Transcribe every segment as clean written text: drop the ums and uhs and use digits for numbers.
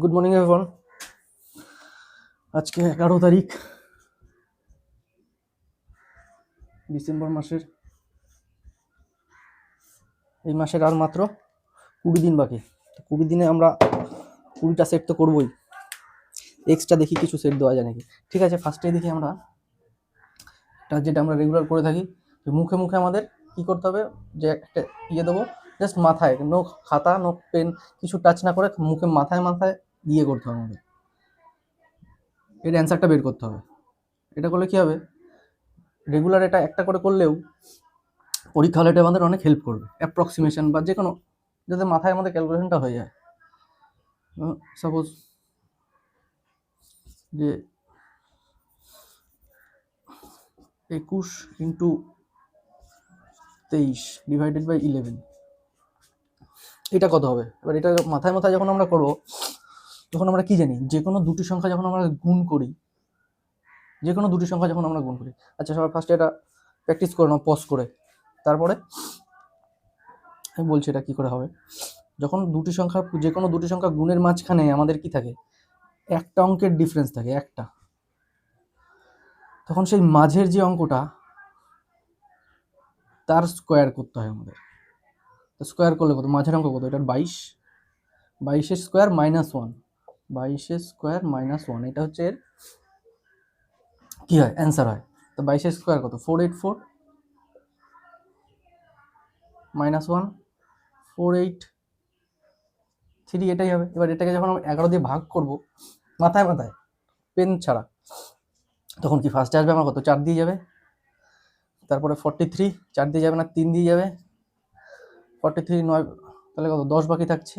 Good morning everyone. আজকে 11 তারিখ December মাসের। এই মাসের আর মাত্র 20 দিন বাকি। 20 দিনে আমরা 20টা সেট তো করবোই, এক্সট্রা দেখি কিছু সেট দেওয়া যায় নাকি। ঠিক আছে, ফার্স্টে দেখি আমরা যেটা আমরা রেগুলার করে থাকি, মুখে মুখে আমাদের কি করতে হবে, যে একটা দেবো জাস্ট মাথায়, নো খাতা নো পেন, কিছু টাচ না করে মুখে মাথায় মাথায় করতে হবে আমাদের। এর অ্যান্সারটা বের করতে হবে। এটা করলে কি হবে, রেগুলার এটা একটা করে করলেও পরীক্ষা হলে এটা আমাদের অনেক হেল্প করবে, অ্যাপ্রক্সিমেশন বা যে কোনো, যাতে মাথায় আমাদের ক্যালকুলেশনটা হয়ে যায়। সাপোজ যে 21 ইন্টু 23 ডিভাইডেড বাই 11, এটা কত হবে? এবার এটা মাথায় মাথায় যখন আমরা করবো, তখন আমরা কি জানি, যে কোনো দুটি সংখ্যা যখন আমরা গুণ করি, আচ্ছা সবাই ফার্স্টে এটা প্র্যাকটিস করে নাও পজ করে, তারপরে আমি বলছি এটা কি করে হবে। যখন দুটি সংখ্যা, যে কোনো দুটি সংখ্যা গুণের মাঝখানে আমাদের কি থাকে, একটা অঙ্কের ডিফারেন্স থাকে একটা, তখন সেই মাঝের যে অঙ্কটা তার স্কোয়ার করতে হয় আমাদের। তো স্কোয়ার করলে কত, মাঝের অঙ্ক কত, এটার 22 স্কোয়ার মাইনাস 1, 22 স্কোয়ার মাইনাস 1, এটা হচ্ছে এর কি হয়, অ্যান্সার হয়। তো 22 স্কোয়ার কত, 484 মাইনাস 1 483, এটাই হবে। এবার এটাকে যখন আমরা 11 দিয়ে ভাগ করব মাথায় মাথায়, পেন ছাড়া, তখন কি ফার্স্টে আসবে আমার কত, 4 দিয়ে যাবে, তারপরে 43 4 দিয়ে যাবে না, 3 দিয়ে যাবে, 43 9, তাহলে কত, 10 বাকি থাকছে,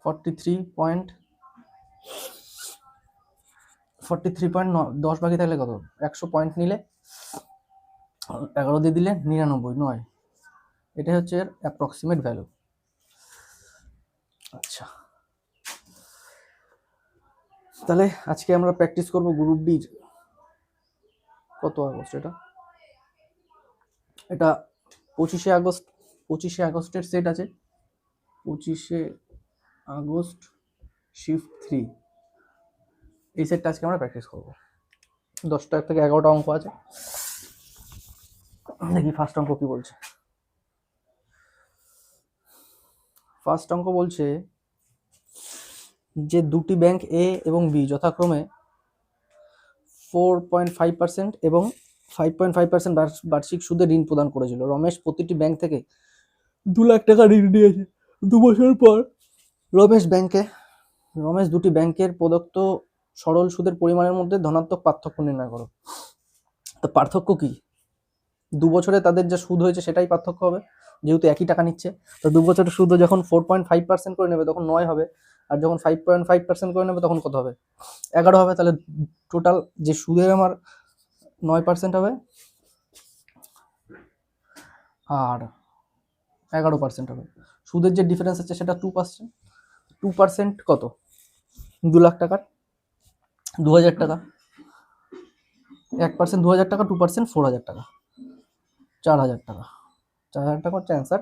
43.10 বাকি থাকলে কত, 100 পয়েন্ট নিলে 11 দিয়ে দিলে 99 9, এটাই হচ্ছে এর অ্যাপ্রক্সিমেট ভ্যালু। আচ্ছা, তাহলে আজকে আমরা প্র্যাকটিস করব গ্রুপ ডির কত আগস্ট, এটা 25শে আগস্টের সেট আছে, 25শে আগস্ট শিফট 3, এই সেটটা আজকে আমরা প্র্যাকটিস করবো। 10টা থেকে 11টা অঙ্ক আছে, দেখি ফার্স্ট অঙ্ক কি বলছে। ফার্স্ট অঙ্ক বলছে যে দুটি ব্যাংক এ এবং বি যথাক্রমে 4.5% এবং 5.5% বার্ষিক সুদে ঋণ প্রদান করেছিল। রমেশ প্রতিটি ব্যাংক থেকে 2 লাখ টাকা ঋণ নিয়েছে। 2 বছর পর রমেশ দুটি ব্যাংকের প্রদত্ত সরল সুদের পরিমাণের মধ্যে ধনাত্মক পার্থক্য নির্ণয় করো। তো পার্থক্য কি, 2 বছরে তাদের যা সুদ হয়েছে সেটাই পার্থক্য হবে, যেহেতু একই টাকা নিচ্ছে। তো 2 বছরের সুদ যখন 4.5% করে নেবে তখন 9 হবে, আর যখন 5.5% করে নেবে তখন কত হবে, 11 হবে। তাহলে টোটাল যে সুদের আমার 9% হবে আর 11% হবে। সুদের যে ডিফারেন্স আছে সেটা 2%। 2% কত, 2 লাখ টাকার 2000 টাকা, 1% 2000 টাকা, 2% 4000 টাকা, 4000 টাকা। 4000 টাকা হচ্ছে অ্যান্সার,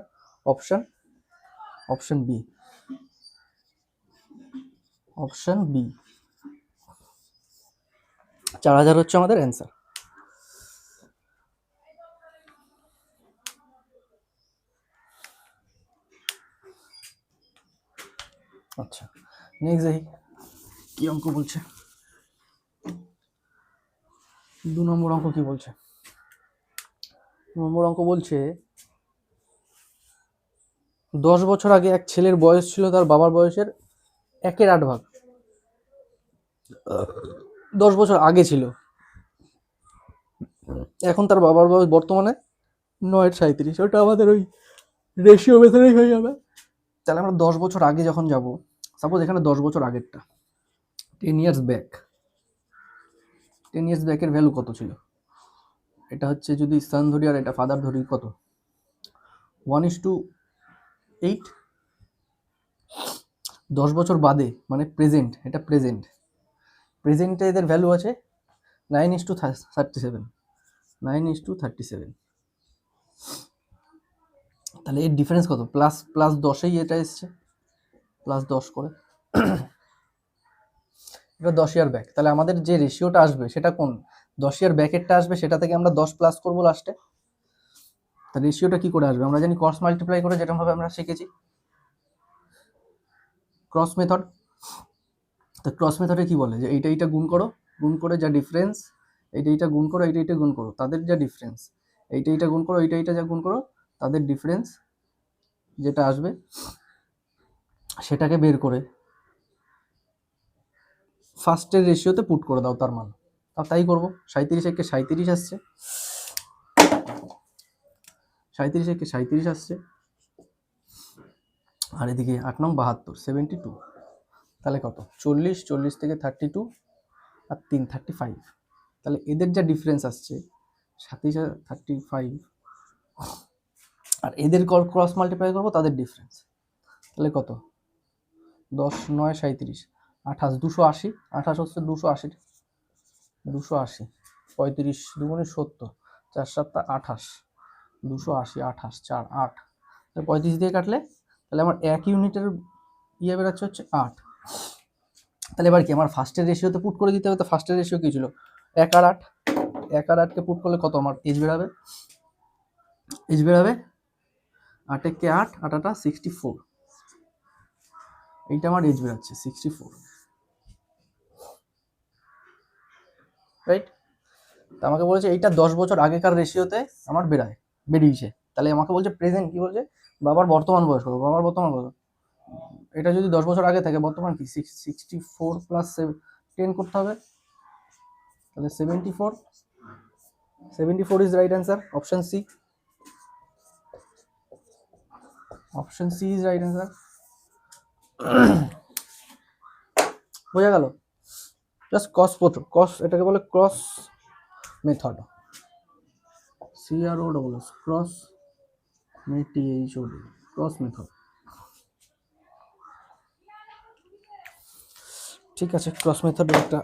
অপশন বি। 4000 হচ্ছে আমাদের অ্যান্সার। আচ্ছা, নেক্সট দেখি কি অঙ্ক বলছে। 2 নম্বর অঙ্ক কি বলছে। 2 নম্বর অঙ্ক বলছে 10 বছর আগে এক ছেলের বয়স ছিল তার বাবার বয়সের 1/8 ভাগ। 10 বছর আগে ছিল, এখন তার বাবার বয়স বর্তমানে 9/37, ওটা আমাদের ওই রেশিও মেথডেই হয়ে যাবে। তাহলে আমরা 10 বছর আগে যখন যাব, সাপোজ এখানে 10 বছর আগেরটা 10 ইয়ার্স ব্যাক, 10 ইয়ার্স ব্যাকের ভ্যালু কত ছিল, এটা হচ্ছে যদি সান ধরি আর এটা ফাদার ধরি, কত 1:8। 10 বছর বাদে মানে প্রেজেন্ট, এটা প্রেজেন্টে এদের ভ্যালু আছে 9:37, 9:37। তাহলে এর ডিফারেন্স কত, প্লাস 10এই এটা এসছে, প্লাস 10 করে এটা 10 ইয়ার ব্যাক, তাহলে আমাদের যে রেশিওটা আসবে সেটা কোন 10 ইয়ার ব্যাকেরটা আসবে, সেটা থেকে আমরা 10 প্লাস করবো লাস্টে। তা রেশিওটা কি করে আসবে? আমরা জানি ক্রস মাল্টিপ্লাই করে, যেরকম ভাবে আমরা শিখেছি ক্রস মেথড। তো ক্রস মেথডে কি বলে যে এইটা গুণ করো, গুণ করে যা ডিফারেন্স, এইটা গুণ করো, এইটা গুণ করো, তাদের যা ডিফারেন্স, এইটা গুণ করো, এইটা যা গুণ করো, তাদের ডিফারেন্স যেটা আসবে সেটাকে বের করে ফার্স্টের রেশিওতে পুট করে দাও তার মান। তাই করবো। 37 একে 37 আসছে, 37 একে 37 আসছে, আর এদিকে 8 নং 72, 72। তাহলে কত? 40, 40 থেকে 32 আর 3 35। তাহলে এদের যা ডিফারেন্স আসছে 27 আর 35, আর এদের ক্রস মাল্টিপ্লাই করবো তাদের ডিফারেন্স, তাহলে কত? 10 9 37, 28, 280, 28 হচ্ছে 280, 280, 35 দুগুণে 70, 4 7 28, 280, 28, 4 8, 35 দিয়ে কাটলে তাহলে আমার 1 ইউনিটের ইয়ে বেরোচ্ছে হচ্ছে 8। তাহলে এবার কি আমার ফার্স্টের রেশিওতে পুট করে দিতে হবে। তো ফার্স্টের রেশিও কি ছিল? 1 আর 8, 1 আর 8কে পুট করলে কত আমার এজ বেরাবে? এজ বেরাবে 8 একে 8, 8 8 64, এইটা আমার এজ বেরাচ্ছে 64, রাইট? তা আমাকে বলেছে এইটা 10 বছর আগেকার রেশিওতে আমার বেরিয়েছে। তাহলে আমাকে বলছে প্রেজেন্ট, কি বলছে? বাবার বর্তমান বয়স কত? বাবার বর্তমান বয়স, এটা যদি 10 বছর আগে থাকে, বর্তমান কি 64 প্লাস 10 করতে হবে, তাহলে 74, 74 is right answer. Option C, option C is right answer. বোঝা গেল? জাস্ট কস এটাকে বলে cross method, CROS, cross method, cross method. ঠিক আছে, ক্রস মেথডের একটা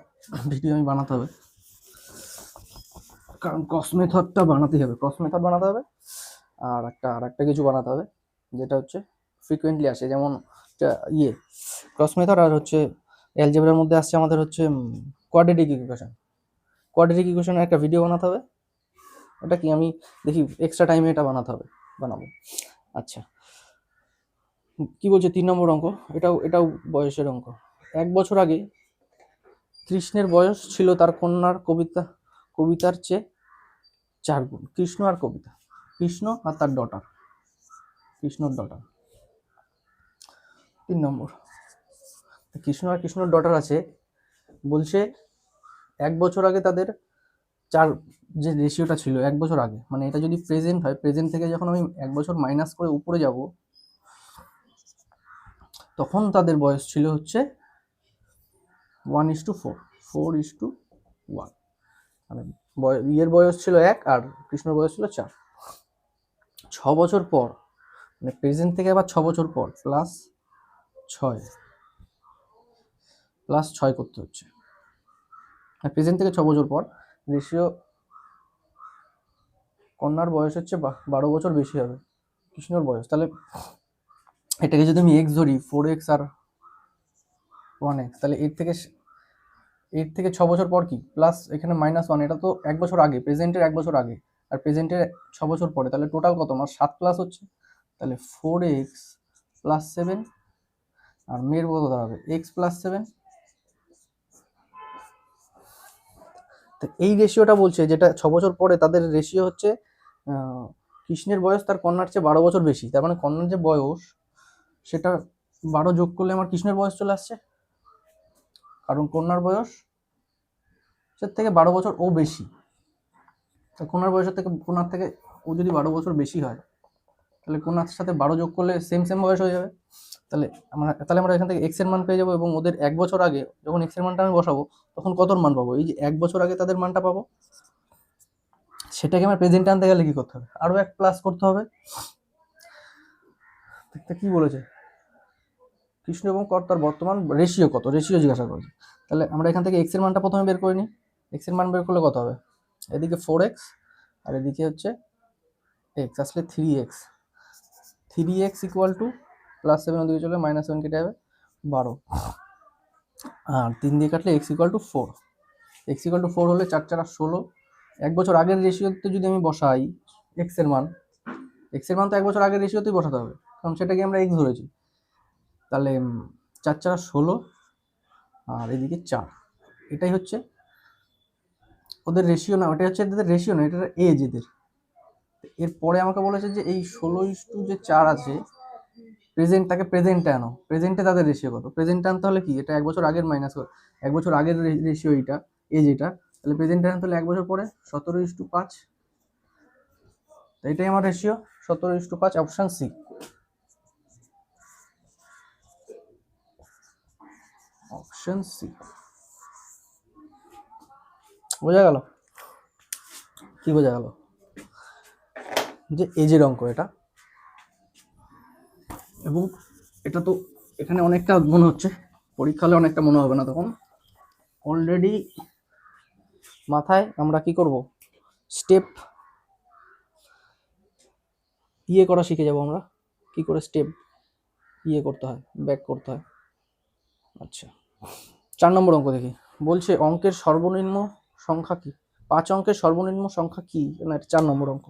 ভিডিও আমি বানাতে হবে, কারণ ক্রস মেথডটা বানাতেই হবে, ক্রস মেথড বানাতে হবে। আর একটা কিছু বানাতে হবে যেটা হচ্ছে ফ্রিকোয়েন্টলি আসে, যেমন ইয়ে ক্রস মেথড, আর হচ্ছে অ্যালজেব্রার মধ্যে আসছে আমাদের হচ্ছে কোয়াড্রেটিক ইকুয়েশন। কোয়াড্রেটিক ইকুয়েশনের একটা ভিডিও বানাতে হবে। ওটা কি আমি দেখি এক্সট্রা টাইমে এটা বানাবো। আচ্ছা, কি বলছে 3 নম্বর অঙ্ক, এটাও বয়সের অঙ্ক। 1 বছর আগে কৃষ্ণের বয়স ছিল তার কন্যার কবিতার চেয়ে 4 গুণ। কৃষ্ণ আর কবিতা, কৃষ্ণ আর তার ডটার, কৃষ্ণর ডটার। 3 নম্বর, কৃষ্ণ আর কৃষ্ণর ডটার আছে, বলছে 1 বছর আগে তাদের 4, যে রেশিওটা ছিল 1 বছর আগে, মানে এটা যদি প্রেজেন্ট হয়, প্রেজেন্ট থেকে যখন আমি 1 বছর মাইনাস করে উপরে যাব, তখন তাদের বয়স ছিল হচ্ছে 1:4, 4:1। মানে ইয়ের বয়স ছিল 1 আর কৃষ্ণর বয়স ছিল 4। 6 বছর পর, মানে প্রেজেন্ট থেকে আবার 6 বছর পর প্লাস 6 করতে হচ্ছে। আর প্রেজেন্ট থেকে 6 বছর পর রেশিও, কন্যার বয়স হচ্ছে 12 বছর বেশি হবে কৃষ্ণর বয়স। তাহলে এটাকে যদি আমি এক্স ধরি, 4x আর 1x, তাহলে এর থেকে 6 বছর পর কি প্লাস এখানে -1, এটা তো 1 বছর আগে, প্রেজেন্টের 1 বছর আগে আর প্রেজেন্টের 6 বছর পরে, তাহলে টোটাল কত আমার 7 প্লাস হচ্ছে, তাহলে 4x প্লাস 7, আর মেয়ের কত দাঁড়াবে x প্লাস 7। তো এই রেশিওটা বলছে, যেটা 6 বছর পরে তাদের রেশিও হচ্ছে কৃষ্ণের বয়স তার কন্যার চেয়ে 12 বছর বেশি, তার মানে কন্যার যে বয়স সেটা 12 যোগ করলে আমার কৃষ্ণের বয়স চলে আসছে, কারণ কন্যার বয়স সের থেকে 12 বছর ও বেশি। তো কন্যার থেকে ও যদি 12 বছর বেশি হয়, তাহলে কন্যার সাথে 12 যোগ করলে সেম বয়স হয়ে যাবে। তাহলে আমরা এখান থেকে এক্স এর মান পেয়ে যাবো, এবং ওদের 1 বছর আগে যখন এক্স এর মানটা আমি বসাবো, তখন কত মান পাবো? এই যে 1 বছর আগে তাদের মানটা পাবো, সেটাকে আমার প্রেজেন্টে আনতে গেলে কি করতে হবে? আরো 1 প্লাস করতে হবে। কি বলেছে? কৃষ্ণ এবং কর্তার বর্তমান রেশিও কত, রেশিও জিজ্ঞাসা করেছে। তাহলে আমরা এখান থেকে এক্স এর মানটা প্রথমে বের করে নিই। এক্স এর মান বের করলে কত হবে? এদিকে 4x আর এদিকে হচ্ছে x, আসলে 3x, 3x ইকুয়াল টু +7, ওদিকে চলে -7 কেটে যাবে 12, আর 3 দিয়ে কাটলে x equal to 4, x equal to 4 হলে 4 4 16। 1 বছর আগের রেশিওতে যদি আমি বসাই x এর মান, তো 1 বছর আগের রেশিওতেই বসাতে হবে, কারণ সেটাকে আমরা x ধরেছি। তাহলে 4 4 16 আর এদিকে 4, এটাই হচ্ছে ওদের রেশিও না, ওটা হচ্ছে এদের রেশিও না, এটা এজ এদের। এরপরে আমাকে বলেছে যে এই 16:4 যে 4 আছে প্রেজেন্ট, তাকে প্রেজেন্টে আনো, প্রেজেন্টে তাদের রেশিও কত, প্রেজেন্টে আনতে হলে কি এটা 1 বছর আগের মাইনাস, 1 বছর আগের রেশিও এইটা, এজ এটা, তাহলে প্রেজেন্টে আনতে হলে 1 বছর পরে 17:5, এটাই আমার ratio 17:5, option C. Option C, বোঝা গেল? কি বোঝা গেল? যে এজের অঙ্ক এটা, এবং এটা তো এখানে অনেকটা মনে হচ্ছে, পরীক্ষা হলে অনেকটা মনে হবে না, তখন অলরেডি মাথায় আমরা কি করব, স্টেপ ইয়ে করা শিখে যাব আমরা, কি করে স্টেপ ইয়ে করতে হয়, ব্যাক করতে হয়। আচ্ছা, 4 নম্বর অঙ্ক দেখি। বলছে অঙ্কের সর্বনিম্ন সংখ্যা কি, 5 অঙ্কের সর্বনিম্ন সংখ্যা কি, না এটা 4 নম্বর অঙ্ক।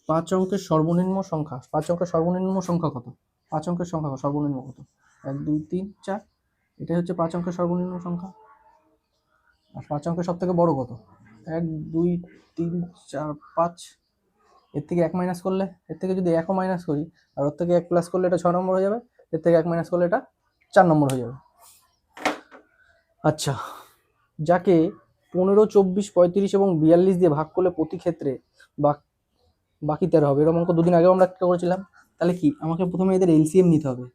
5 অঙ্কের সর্বনিম্ন সংখ্যা, 5 অঙ্কের সর্বনিম্ন সংখ্যা কত, 5 অঙ্কের সংখ্যা সর্বনিম্ন কত, 1 2 3 4, এটাই হচ্ছে 5 অঙ্কের সর্বনিম্ন সংখ্যা। আর 5 অঙ্কের সব থেকে বড় কত, 1 2 3 4 5, এর থেকে 1 মাইনাস করলে, এর থেকে যদি 1ও মাইনাস করি আর ওর থেকে 1 প্লাস করলে এটা 6 নম্বর হয়ে যাবে, এর থেকে 1 মাইনাস করলে এটা 4 নম্বর হয়ে যাবে। আচ্ছা, যাকে 15 24 35 এবং 42 দিয়ে ভাগ করলে প্রতি ক্ষেত্রে বাকি 13 হবে, এরকম অঙ্ক দুদিন আগেও আমরা একটা করেছিলাম। তাহলে কি আমাকে প্রথমে এদের এলসিএম নিতে হবে,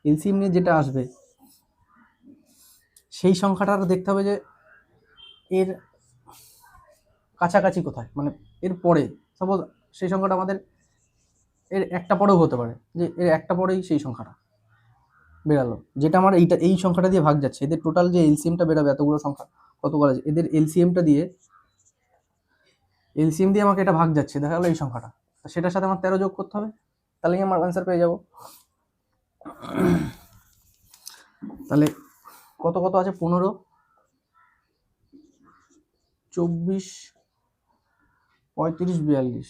এলসিএম নিয়ে যেটা আসবে সেই সংখ্যাটা দেখতে হবে যে এর কাছাকাছি কোথায়, মানে এর পরে, সাপোজ সেই সংখ্যাটা আমাদের এর একটা পরেও হতে পারে, যে এর একটা পরেই সেই সংখ্যাটা বেরালো, যেটা আমার এইটা এই সংখ্যাটা দিয়ে ভাগ যাচ্ছে, এদের টোটাল যে এলসিএমটা বেরাবে এতগুলো সংখ্যা কতগুলো আছে, এদের এলসিএমটা দিয়ে, এলসিএম দিয়ে আমাকে এটা ভাগ যাচ্ছে, দেখা গেলো এই সংখ্যাটা, সেটার সাথে আমার 13 যোগ করতে হবে, তাহলেই আমার অ্যান্সার পেয়ে যাব। তাহলে কত কত আছে, 15 24 35 42।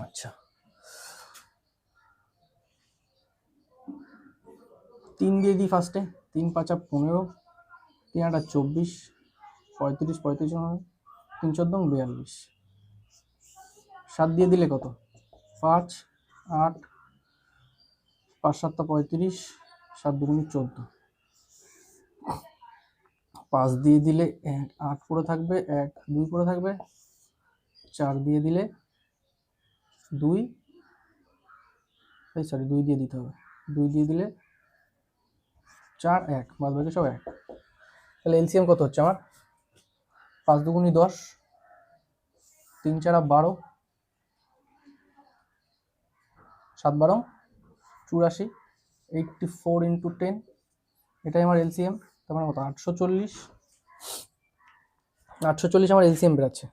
আচ্ছা, 3 দিয়ে দিই ফার্স্টে, 3 5 15, 3 8 24, 35 35 3 14 42, 7 দিয়ে দিলে কত, 5 8, 5 7 35, 7 2 14, 5 দিয়ে দিলে 8 পড়ে থাকবে, 1 2 পড়ে থাকবে, 4 দিয়ে দিলে 2, সরি 2 দিয়ে দিতে হবে, 2 দিয়ে দিলে 4 1, বাদ বাকি সব 1। তাহলে এলসিএম কত হচ্ছে আমার, 5 2 10, 3 4 12, 7 12 84, 84 ইন্টু 10, এটাই আমার এলসিএম। তার মানে কত, 840, 840 আমার এলসিএম বেরাচ্ছে।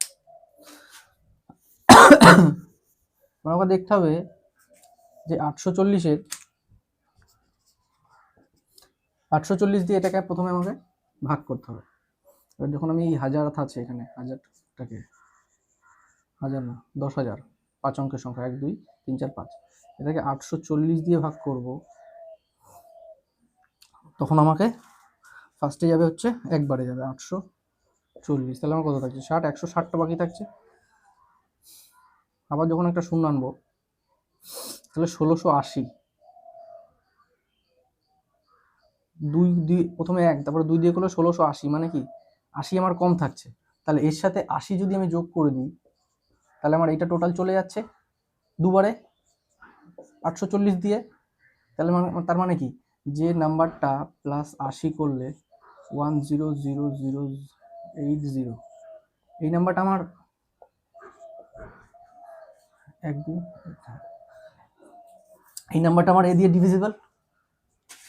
আমাকে দেখতে হবে যে 840 দিয়ে এটাকে প্রথমে আমাকে ভাগ করতে হবে। এবার যখন আমি 1000 আছে এখানে, 1000টাকে, 1000 না 10,000, 5 অঙ্কের সংখ্যা 1 2 3 4 5, এটাকে 840 দিয়ে ভাগ করব, তখন আমাকে ফার্স্টে যাবে হচ্ছে একবারে যাবে 840, তাহলে আমার কত থাকছে 60, 160টা বাকি থাকছে। আবার যখন একটা শূন্য আনবো তাহলে 1680, 2 দিয়ে প্রথমে 1, তারপরে 2 দিয়ে করলে 1680, মানে কি 80 আমার কম থাকছে, তাহলে এর সাথে 80 যদি আমি যোগ করে দিই তাহলে আমার এইটা টোটাল চলে যাচ্ছে দুবারে 840 দিয়ে, তাহলে তার মানে কি যে নাম্বারটা প্লাস 80 করলে 100080, এই নাম্বারটা আমার 1 2, এই নাম্বারটা আমার এ দিয়ে ডিভিজিবল,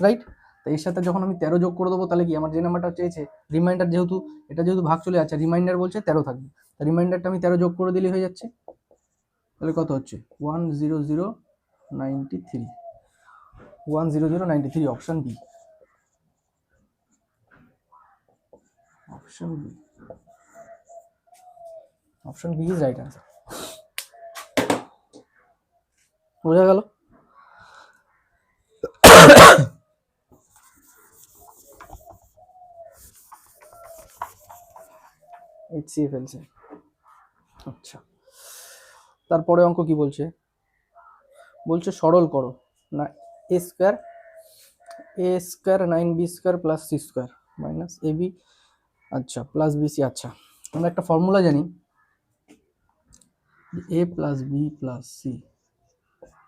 রাইট? তো এর সাথে যখন আমি 13 যোগ করে দেবো তাহলে কি আমার যে নাম্বারটা চেয়েছে, রিমাইন্ডার যেহেতু এটা যেহেতু ভাগ চলে যাচ্ছে, রিমাইন্ডার বলছে 13 থাকবে, তা রিমাইন্ডারটা আমি 13 যোগ করে দিলেই হয়ে যাচ্ছে। তাহলে কত হচ্ছে 100080, 93, 10093, option B. Option B, option B is right answer. বোঝা গেল? HCF ফেলছে। আচ্ছা, তারপরে অঙ্ক কি বলছে? বলছে সরল করো না A square 9b square plus C square minus ab, আচ্ছা প্লাস bc। আচ্ছা, আমরা একটা ফর্মুলা জানি, a plus B plus C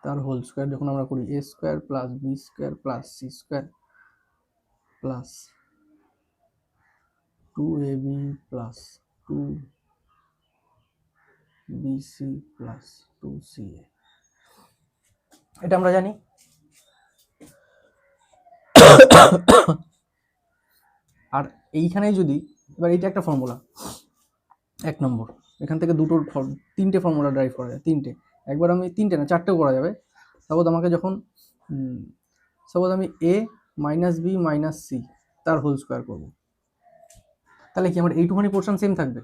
তার হোল স্কোয়ার যখন আমরা করি a square plus B square plus C square plus 2ab plus 2bc plus 2ca, এটা আমরা জানি। আর এইখানেই যদি এবার এইটা একটা ফর্মুলা, 1 নম্বর, এখান থেকে তিনটে ফর্মুলা ড্রাইভ করা যায়, তিনটে, একবার আমি তিনটে না চারটেও করা যাবে। সাপোজ আমাকে যখন সাপোজ আমি a minus b minus c তার হোল স্কোয়ার করব, তাহলে কি আমার এইটুখানি পোর্শন সেম থাকবে,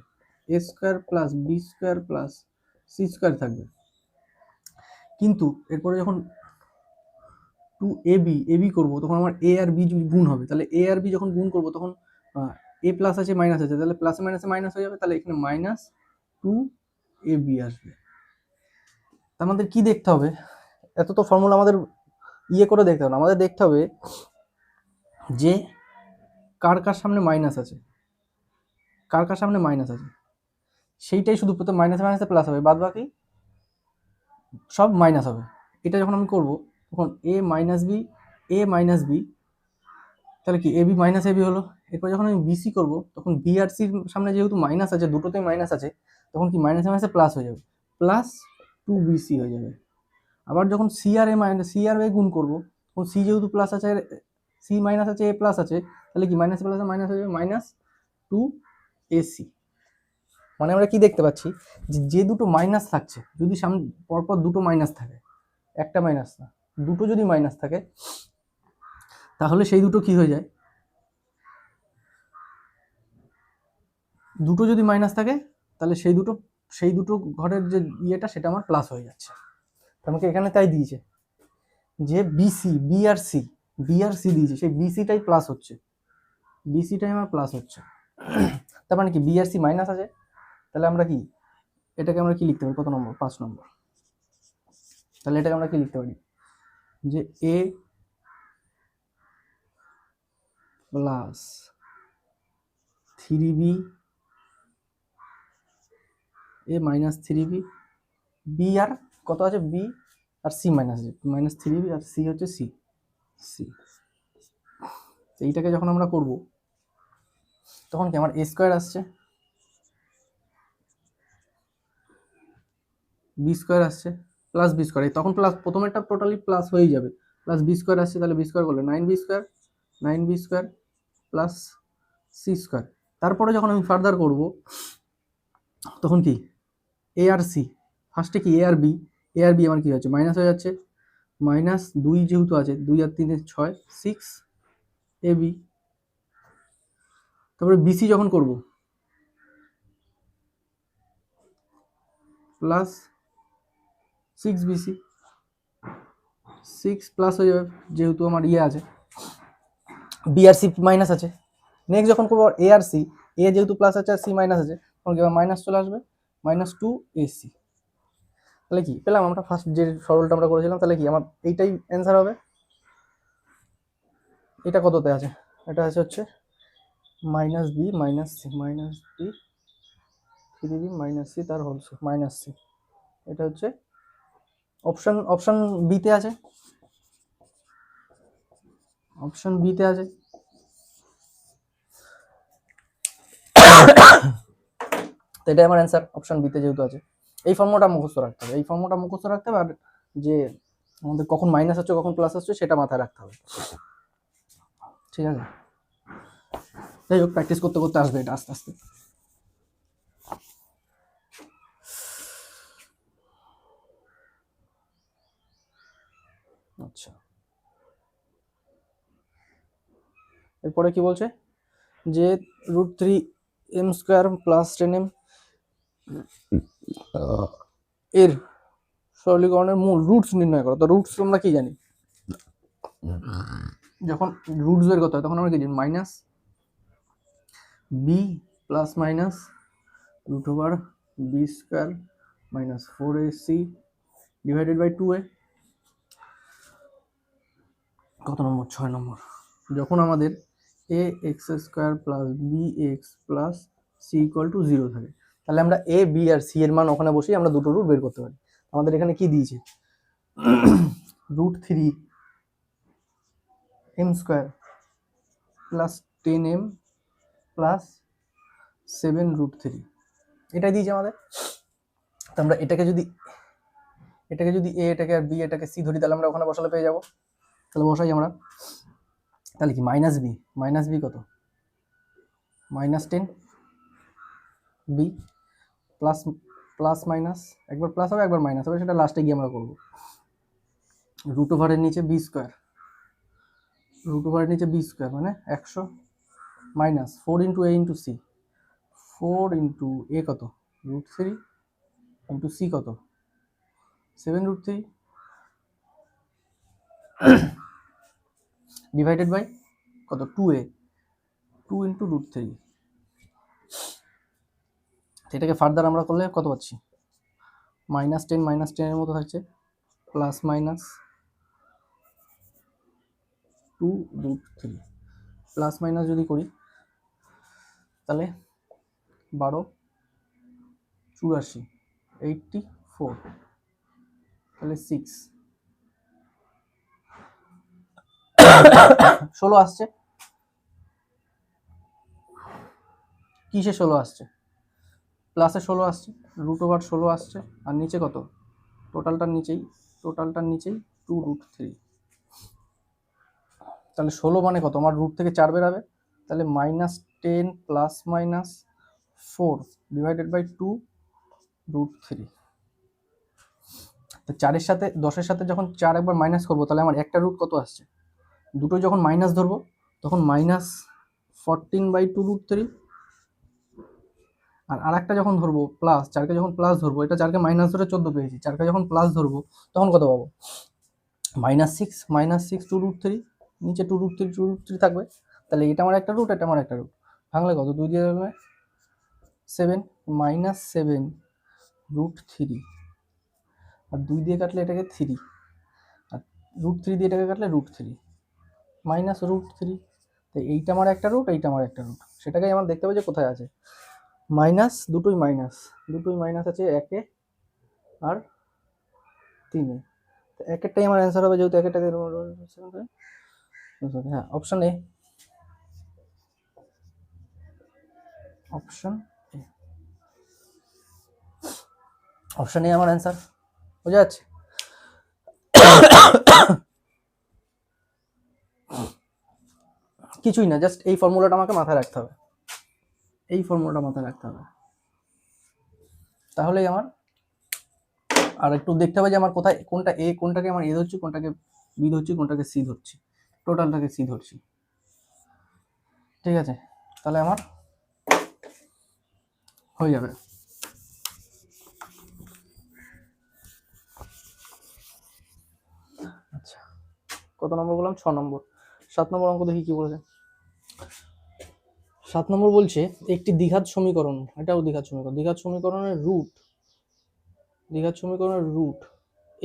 a square plus B square plus C square থাকবে। কিন্তু এরপরে যখন 2ab করবো তখন আমার a আর b গুণ হবে, তাহলে a আর b যখন গুণ করবো তখন a প্লাস আছে মাইনাস আছে, তাহলে প্লাসে মাইনাসে মাইনাস হয়ে যাবে, তাহলে এখানে মাইনাস 2ab আসবে। আমাদের কি দেখতে হবে, এত তো ফর্মুলা আমাদের ইয়ে করে দেখতে হবে না, আমাদের দেখতে হবে যে কার কার সামনে মাইনাস আছে, কার কার সামনে মাইনাস আছে, সেইটাই শুধু প্রথম মাইনাসে মাইনাসে প্লাস হবে, বাদ বাকি সব মাইনাস হবে। এটা যখন আমি করব তখন a মাইনাস বি, তাহলে কি ab মাইনাস ab হলো। এরপর যখন আমি বিসি করব তখন বি আর সির সামনে যেহেতু মাইনাস আছে, দুটোতেই মাইনাস আছে, তখন কি মাইনাসে মাইনাসে প্লাস হয়ে যাবে, প্লাস 2bc হয়ে যাবে। আবার যখন সি আর এ গুণ করবো তখন সি যেহেতু প্লাস আছে, সি মাইনাস আছে, এ প্লাস আছে, তাহলে কি মাইনাস প্লাসে মাইনাস হয়ে যাবে, মাইনাস 2ac। মানে আমরা কি দেখতে পাচ্ছি, যে দুটো মাইনাস থাকছে, যদি সামনে পরপর দুটো মাইনাস থাকে, একটা মাইনাস না দুটো যদি মাইনাস থাকে, তাহলে সেই দুটো কি হয়ে যায়, দুটো যদি মাইনাস থাকে তাহলে সেই দুটো ঘরের যে ইয়েটা সেটা আমার প্লাস হয়ে যাচ্ছে। আমাকে এখানে তাই দিয়েছে যে বি আর সি দিয়েছে, সেই বিসিটাই প্লাস হচ্ছে, বিসিটাই আমার প্লাস হচ্ছে। তার মানে কি বি আর সি মাইনাস আছে, তাহলে আমরা কি এটাকে আমরা কি লিখতে পারি, কত নম্বর, 5 নম্বর। তাহলে এটাকে আমরা কি লিখতে পারি যে এ প্লাস 3b, এ মাইনাস 3b, বি আর কত আছে, বি আর সি মাইনাস আছে, মাইনাস 3b আর সি হচ্ছে সি। এইটাকে যখন আমরা করব তখন কি আমার a স্কোয়ার আসছে, বি স্কোয়ার আসছে, প্লাস বি স্কোয়ার, তখন প্লাস প্রথমেরটা টোটালি প্লাস হয়ে যাবে, প্লাস বি স্কোয়ার আসছে, তাহলে বি স্কোয়ার করলে 9b square plus C square. তারপরে যখন আমি ফার্দার করব তখন কি এ আর সি, ফার্স্টে কি এ আর বি আমার কি হচ্ছে, মাইনাস হয়ে যাচ্ছে, মাইনাস 2 যেহেতু আছে, 2 আর 3 6, 6ab। তারপরে বিসি যখন করব প্লাস 6bc, 6 প্লাস হয়ে যাবে যেহেতু আমার ইয়ে আছে, বি আর সি মাইনাস আছে। নেক্সট যখন করবো এ আর সি, এ যেহেতু প্লাস আছে আর সি মাইনাস আছে, তখন কি আবার মাইনাস চলে আসবে, মাইনাস 2ac। তাহলে কি পেলাম আমরা, ফার্স্ট যে সরলটা আমরা করেছিলাম, তাহলে কি আমার এইটাই অ্যান্সার হবে। এটা কততে আছে, এটা আছে হচ্ছে minus b minus c, minus b 3b minus c তার হোল মাইনাস সি, এটা হচ্ছে অপশন বিতে আছে, অপশন বিতে আছে। তো এটাই আমার অ্যান্সার, অপশন বিতে যেহেতু আছে। এই ফর্মুলাটা মুখস্থ রাখতে হবে, এই ফর্মুলাটা মুখস্থ রাখতে হবে, আর যে আমাদের কখন মাইনাস হচ্ছে কখন প্লাস হচ্ছে সেটা মাথায় রাখতে হবে, ঠিক আছে। যাই হোক, প্র্যাকটিস করতে করতে আসবে এটা আস্তে আস্তে। আচ্ছা, এরপরে কি বলছে যে √3m² প্লাস 10m এর সরলীকরণের মূল রুটস নির্ণয় করো। তো রুটস তোমরা কি জানি, যখন রুটস বের করতে হয় তখন আমরা কি জানি, minus b plus minus √b² minus 4ac divided by 2a। কত নম্বর? 6 নম্বর। যখন আমাদের ax² plus bx plus c equal to 0 থাকে, তাহলে আমরা a b আর c এর মান ওখানে বসিয়ে আমরা দুটো রুট বের করতে পারি। আমাদের এখানে কি দিয়েছে, √3m² প্লাস 10m প্লাস 7√3 এটাই দিয়েছে আমাদের। তো আমরা এটাকে যদি a এটাকে আর b এটাকে c ধরি, তাহলে আমরা ওখানে বসালে পেয়ে যাবো। তাহলে বসাই আমরা, তাহলে কি মাইনাস বি কত, -10b প্লাস প্লাস মাইনাস, একবার প্লাস হবে একবার মাইনাস হবে, সেটা লাস্টে গিয়ে আমরা করবো। √এর নিচে b² মানে 100 minus 4 into a into c, 4 into a কত √3 ইন্টু c কত 7√3 ডিভাইডেড বাই কত 2a, 2 ইন্টু √3। এটাকে ফার্দার আমরা করলে কত পাচ্ছি, -10 এর মতো থাকছে, প্লাস মাইনাস 2√3 প্লাস মাইনাস যদি করি তাহলে 12 84 84, তাহলে 6 16 আসছে। কিসে 16 আসছে, প্লাসে 16 আসছে, √16 আসছে, আর নিচে কত, টোটালটার নিচেই 2√3। তাহলে 16 মানে কত, আমার রুট থেকে 4 বেরাবে, তাহলে -10 প্লাস মাইনাস 4 ডিভাইডেড বাই 2√3। তো 4-এর সাথে 10-এর সাথে যখন 4 একবার মাইনাস করবো, তাহলে আমার একটা রুট কত আসছে, দুটোই যখন মাইনাস ধরবো তখন -14/2√3, আর আরেকটা যখন ধরবো প্লাস, 4কে যখন প্লাস ধরবো, এটা 4কে মাইনাস ধরে 14 পেয়েছি, 4কে যখন প্লাস ধরবো তখন কত পাবো, -6 2√3, নিচে 2√3 থাকবে। তাহলে এটা আমার একটা রুট, এটা আমার একটা রুট, ভাঙলে কত, 2 দিয়ে দেবে 7, -7√3, আর 2 দিয়ে কাটলে এটাকে 3, আর √3 দিয়ে এটাকে কাটলে √3 -√3। তো এইটা আমার একটা রুট, এইটা আমার একটা রুট, সেটাকেই আমার দেখতে হবে যে কোথায় আছে। মাইনাস, দুটোই মাইনাস আছে 1-এ আর 3-এ। তো 1-এরটাই আমার অ্যান্সার হবে, যেহেতু 1-এরটাকে হ্যাঁ, অপশন এ আমার অ্যান্সার। বোঝা যাচ্ছে? কিছুই না, জাস্ট এই ফর্মুলাটা আমাকে মাথায় রাখতে হবে, তাহলেই আমার, আর একটু দেখতে হবে যে আমার কোথায়, কোনটা এ, কোনটাকে আমার এ ধরছি, কোনটাকে বি ধরছি, কোনটাকে সি ধরছি, টোটালটাকে সি ধরছি। ঠিক আছে, তাহলে আমার হয়ে যাবে। আচ্ছা, কত নম্বর বললাম, 6 নম্বর। 7 নম্বর অঙ্ক দেখি কি বলেছে। 7 নম্বর বলছে একটি দ্বিঘাত সমীকরণ, এটাও দ্বিঘাত সমীকরণের রুট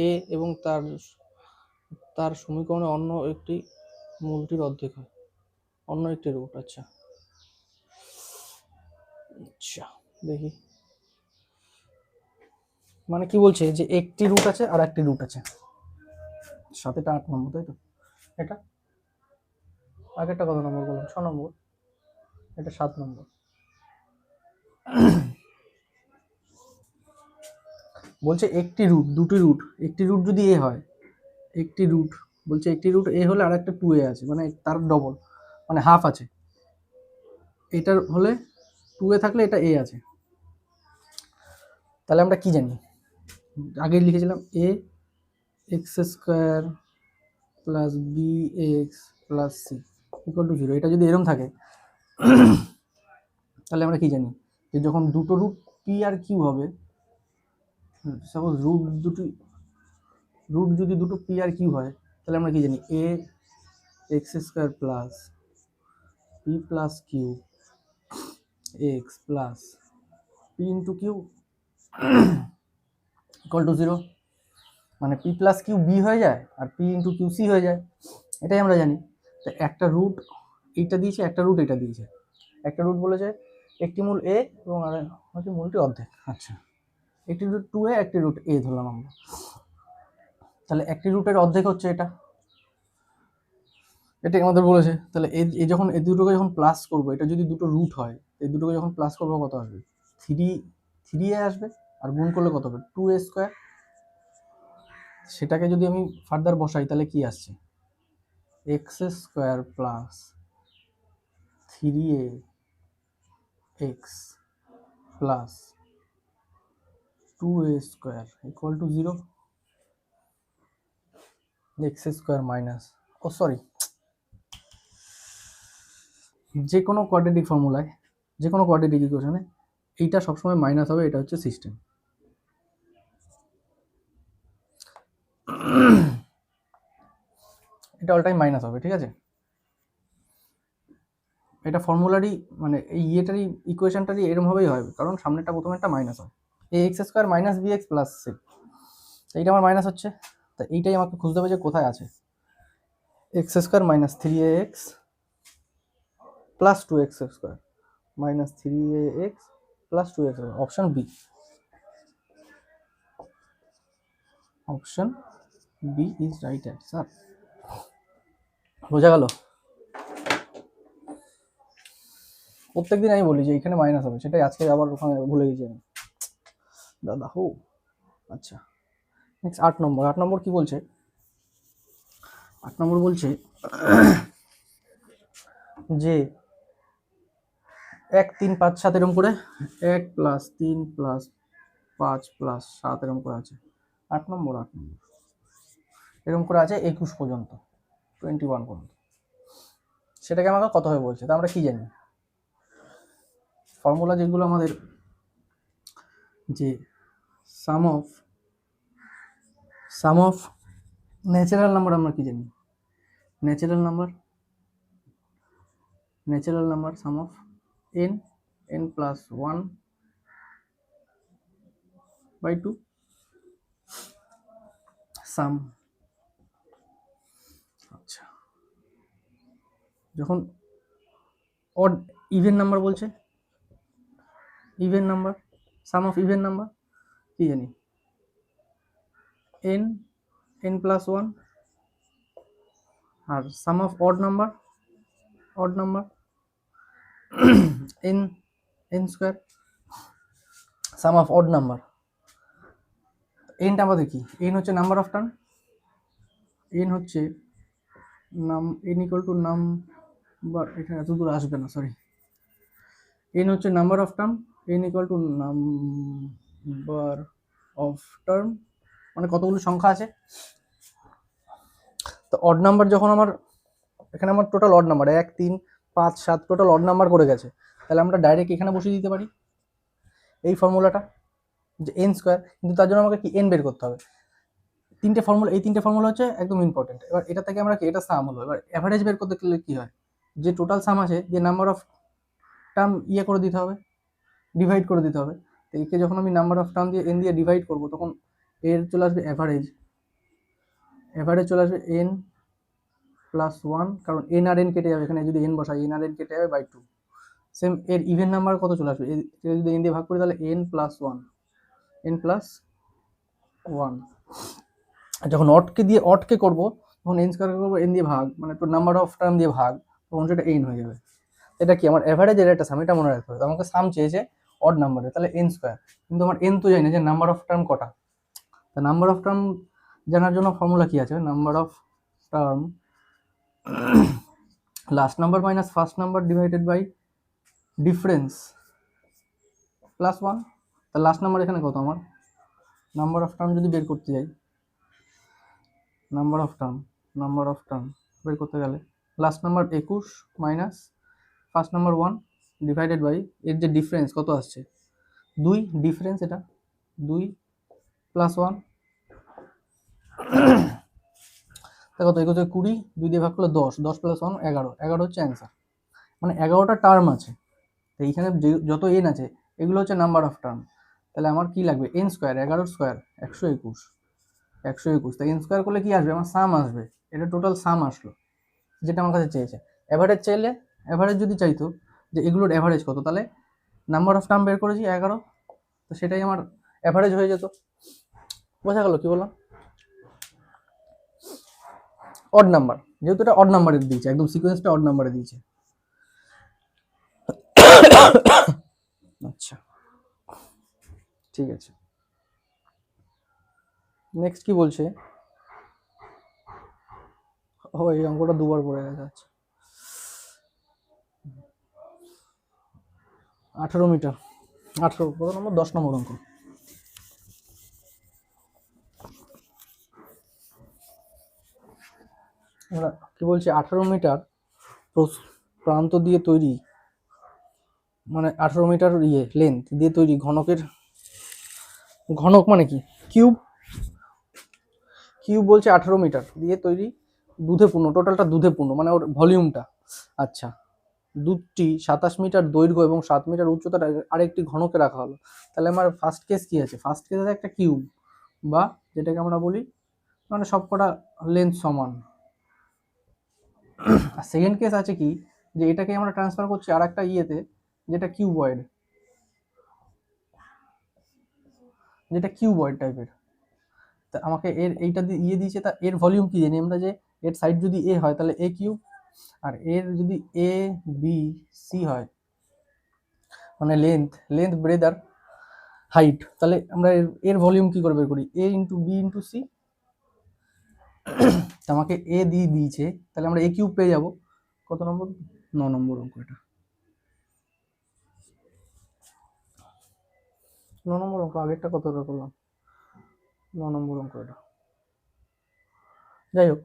এ এবং তার সমীকরণে অন্য একটি মূলটির অর্ধেক হয়, অন্য একটি রুট। আচ্ছা দেখি, মানে কি বলছে যে একটি রুট আছে আর একটি রুট আছে, সাথে 8 নম্বর, তাই তো, এটা আগেরটা কত নম্বর বললাম, 6 নম্বর, এটা 7 নম্বর। বলছে একটি রুট, দুটি রুট, একটি রুট যদি এ হয়, একটি রুট বলছে একটি রুট এ হলে আর একটা 2a আছে, মানে তার ডবল, মানে হাফ আছে, এটার হলে 2a থাকলে এটা a আছে। তাহলে আমরা কি জানি, আগে লিখেছিলাম a x² plus b x plus c equal to 0, এটা যদি এরম থাকে তাহলে আমরা কি জানি যে যখন দুটো রুট পি আর কিউ হবে, সাপোজ রুট যদি দুটো পি আর কিউ হয়, তাহলে আমরা কি জানি A X square plus P plus Q X plus P into Q equal to 0, মানে পি প্লাস কিউ বি হয়ে যায় আর পি ইন্টু কিউ সি হয়ে যায়, এটাই আমরা জানি। তো একটা রুট এইটা দিয়েছে, একটা রুট এটা দিয়েছে, একটা রুট বলেছে একটি মূল এ এবং আর একটি মূলটি অর্ধেক। আচ্ছা, একটি রুট 2a, একটি রুট এ ধরলাম আমরা, তাহলে একটি রুটের অর্ধেক হচ্ছে এটা, এটাই আমাদের বলেছে। তাহলে এই যখন এই দুটোকে যখন প্লাস করবো, এটা যদি দুটো রুট হয়, এই দুটোকে যখন প্লাস করবো কত আসবে, 3a আসবে, আর গুণ করলে কত হবে 2a স্কোয়ার। সেটাকে যদি আমি ফার্দার বসাই তাহলে কি আসছে, x square plus 3a x plus 2a square equal to 0, x square minus, oh sorry, যে কোনো কোয়াড্রেটিক ফর্মুলায়, যে কোনো কোয়াড্রেটিক ইকুয়েশনে এইটা সবসময় মাইনাস হবে, এটা হচ্ছে সিস্টেম। এটা অল টাইম মাইনাস হবে, ঠিক আছে। এটা ফর্মুলারই মানে এই ইয়েটারই ইকুয়েশনটারই এরমভাবেই হয়, কারণ সামনেটা প্রথমে একটা মাইনাস হয়, এই x square minus b x plus c, এইটা আমার মাইনাস হচ্ছে, তা এইটাই আমাকে খুঁজতে হবে যে কোথায় আছে, x square minus 3ax plus 2x square minus 3ax plus 2x, option B, option B is right answer. বোঝা গেল? প্রত্যেকদিন আমি বলি যে এখানে মাইনাস হবে, সেটাই আজকে আবার ওখানে ভুলে গেছি আমি, দাদা হো। আচ্ছা, নেক্সট 8 নম্বর। 8 নম্বর কি বলছে, 8 নম্বর বলছে যে 1 3 5 7 এরকম করে 1 প্লাস 3 প্লাস 5 প্লাস 7 এরকম করে আছে। 8 নম্বর এরকম করে আছে 21 পর্যন্ত, 21 পর্যন্ত। সেটাকে আমাকে কত হবে বলছে, তা আমরা কি জানি ফর্মুলা যেগুলো আমাদের, যে সাম অফ ন্যাচারাল নাম্বার, আমরা কি জানি natural number sum of n plus 1/2 sum. আচ্ছা, যখন অড ইভেন নাম্বার বলছে, even number sum of even number কি জানি n প্লাস 1, আর sum of odd number n square, sum of odd number এনটা আমাদের কি, n হচ্ছে নাম্বার অফ টার্ম, n হচ্ছে n ইকুয়াল টু নাম্বার, এখানে এত দূর আসবে না, সরি, n হচ্ছে number of term, n equal to number of term, মানে কতগুলো সংখ্যা আছে। তো অড নাম্বার যখন আমার, এখানে আমার total odd number 1 3 5 7 total odd number করে গেছে, তাহলে আমরা ডাইরেক্ট এখানে বসিয়ে দিতে পারি এই ফর্মুলাটা, যে n স্কোয়ার, কিন্তু তার জন্য আমাকে কি n বের করতে হবে। এই তিনটে ফর্মুলা হচ্ছে একদম ইম্পর্টেন্ট। এবার এটা থেকে আমরা কি, এটা সাম হলো, এবার অ্যাভারেজ বের করতে গেলে কি হয়, যে টোটাল সাম আছে, যে নাম্বার অফ টার্ম করে দিতে হবে, ডিভাইড করে দিতে হবে। তো একে যখন আমি নাম্বার অফ টার্ম দিয়ে n দিয়ে ডিভাইড করবো, তখন এর চলে আসবে অ্যাভারেজ চলে আসবে n প্লাস 1, কারণ n আর n কেটে যাবে, এখানে যদি n বসাই n আর n কেটে যাবে বাই 2। সেম এর ইভেন নাম্বার কত চলে আসবে, যদি n দিয়ে ভাগ করি তাহলে n প্লাস 1, যখন অডকে করবো তখন n স্কোয়ার করবো, n দিয়ে ভাগ, মানে তোর নাম্বার অফ টার্ম দিয়ে ভাগ, তখন সেটা n হয়ে যাবে। এটা কি আমার অ্যাভারেজের একটা সাম, এটা মনে রাখতে হবে। আমাকে সাম চেয়েছে অড নাম্বারে, তাহলে n স্কোয়ার, কিন্তু আমার n তো জানি না যে নাম্বার অফ টার্ম কটা। তা নাম্বার অফ টার্ম জানার জন্য ফর্মুলা কি আছে, number of term last number minus first number divided by difference plus 1। তা লাস্ট নাম্বার এখানে কত, আমার নাম্বার অফ টার্ম যদি বের করতে যাই, number of term number of term বের করতে গেলে last number 21 minus first number 1 divided by এর যে ডিফারেন্স কত আসছে 2 ডিফারেন্স এটা 2 প্লাস 1 দেখো তো এগুলো 20 2 দিয়ে ভাগ করলে 10 10 প্লাস 1 11 11 হচ্ছে অ্যান্সার মানে 11টা টার্ম আছে তো এইখানে যত এন আছে এগুলো হচ্ছে নাম্বার অফ টার্ম তাহলে আমার কি লাগবে এন স্কোয়ার 11 স্কোয়ার 121 121 তাই এন স্কোয়ার করলে কি আসবে আমার সাম আসবে এটা টোটাল সাম আসলো যেটা আমার কাছে চেয়েছে অ্যাভারেজ চাইলে অ্যাভারেজ যদি চাইতো যে এগুলোর অ্যাভারেজ কত তাহলে নাম্বার অফ টার্ম বের করেছি 11 তো সেটাই আমার অ্যাভারেজ হয়ে যেত বোঝা গেল কি বললাম অড নাম্বার যেহেতু এটা অড নাম্বারে দিয়েছে একদম সিকোয়েন্সটা অড নাম্বারে দিয়েছে আচ্ছা ঠিক আছে নেক্সট কি বলছে ও এই অঙ্কটা দুবার পড়ে গেছে আচ্ছা 18 মিটার 18 কত নম্বর 10 নম্বর অঙ্ক আমরা কি বলছি 18 মিটার প্রান্ত দিয়ে তৈরি মানে 18 মিটার লেন্থ দিয়ে তৈরি ঘনকের ঘনক মানে কি কিউব কিউব বলছে 18 মিটার দিয়ে তৈরি দুধে পূর্ণ টোটালটা দুধে পূর্ণ মানে ওর ভলিউমটা আচ্ছা দুধটি 27 মিটার দৈর্ঘ্য এবং 7 মিটার উচ্চতার আরেকটি ঘনকে রাখা হলো তাহলে আমার ফার্স্ট কেস কি আছে ফার্স্ট কেস আছে একটা কিউব বা যেটাকে আমরা বলি মানে সবকটা লেন্থ সমান আর সেকেন্ড কেস আছে কি যে এটাকে আমরা ট্রান্সফার করছি আর একটা ইয়েতে যেটা কিউবয়েড টাইপের তা আমাকে এর এইটা দিয়ে দিয়েছে তা এর ভলিউম কি জানি আমরা যে এর সাইড যদি এ হয় তাহলে এ কিউব আর এর যদি এ বি সি হয় মানে লেন্থ ব্রেথ আর হাইট তাহলে আমরা এর ভলিউম কি করে বের করি এ ইন্টু বি ইন্টু সি আমাকে এ দিয়ে দিয়েছে তাহলে আমরা এ কিউব পেয়ে যাব কত নম্বর 9 নম্বর অঙ্ক এটা 9 নম্বর অঙ্ক আগেরটা কতটা করলাম 9 নম্বর অঙ্ক এটা যাই হোক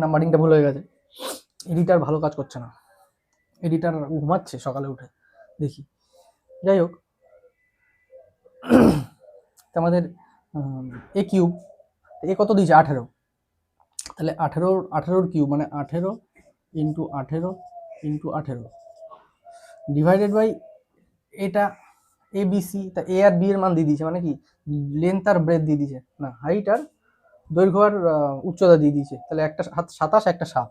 নাম্বারিংটা ভুল হয়ে গেছে এডিটার ভালো কাজ করছে না এডিটার ঘুমাচ্ছে সকালে উঠে দেখি যাই হোক আমাদের এ কিউব এ কত দিয়েছে 18 তাহলে 18 কিউব মানে 18 ইন্টু 18 ইন্টু 18 ডিভাইডেড বাই এটা এ বি সি তা এ আর বি এর মান দিয়ে দিয়েছে মানে কি লেন্থ আর ব্রেথ দিয়ে দিয়েছে না হাইট আর দৈর্ঘ্য আর উচ্চতা দিয়ে দিয়েছে তাহলে একটা 27 একটা 7